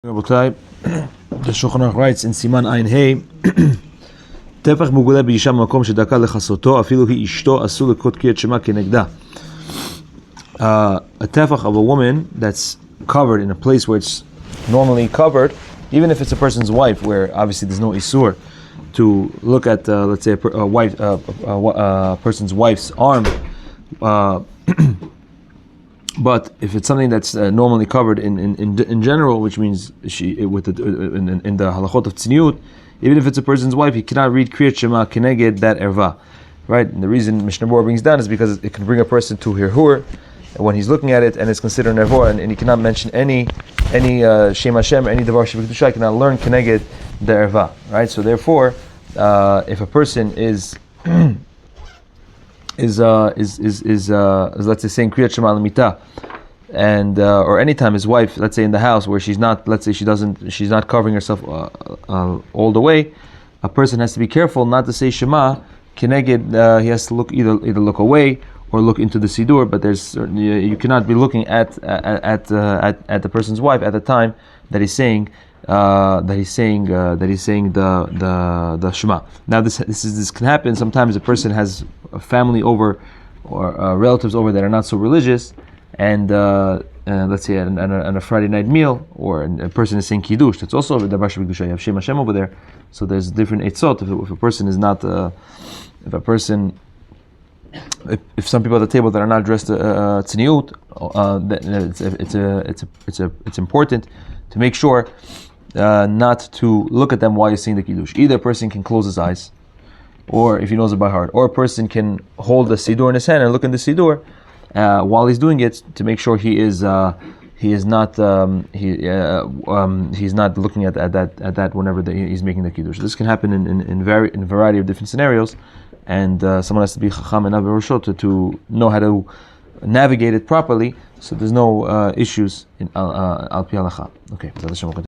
Rabotai, the Shulchan Aruch writes in Siman Ayin Hey, Tefach mugule b'isha makom shedaka lechasoto, afilu hi ishto asu lekot kriyat Shema kenegda. A tefach of a woman that's covered in a place where it's normally covered, even if it's a person's wife, where obviously there's no isur to look at, let's say, a person's wife's arm. But if it's something that's normally covered in general, which means in the halachot of tzniut, even if it's a person's wife, he cannot read kriyat Shema keneged that erva, right? And the reason Mishnah Berurah brings down is because it can bring a person to hirhur when he's looking at it, and it's considered an erva, and he cannot mention any Shem Hashem, any davar shebekdusha, he cannot learn keneged the erva, right? So therefore, if a person is let's say saying kriyat Shema l'mita, and or anytime his wife, let's say in the house where she's not, let's say she's not covering herself all the way, a person has to be careful not to say Shema keneged. He has to either look away or look into the siddur, but you cannot be looking at the person's wife at the time that he's saying the Shema. Now this can happen. Sometimes a person has a family over or relatives over that are not so religious, and let's say on a Friday night meal, or a person is saying kiddush. That's also the davar shebekdusha. You have Shem Hashem over there, so there's different eitzot. If a person is not, if some people at the table that are not dressed tzniut, it's important to make sure not to look at them while you're saying the kiddush. Either a person can close his eyes, or if he knows it by heart, or a person can hold the siddur in his hand and look in the siddur while he's doing it, to make sure he's not looking at that whenever he's making the kiddush. This can happen in a variety of different scenarios, and someone has to be chacham and averusho to know how to navigate it properly, so there's no issues in al pi halacha. Okay.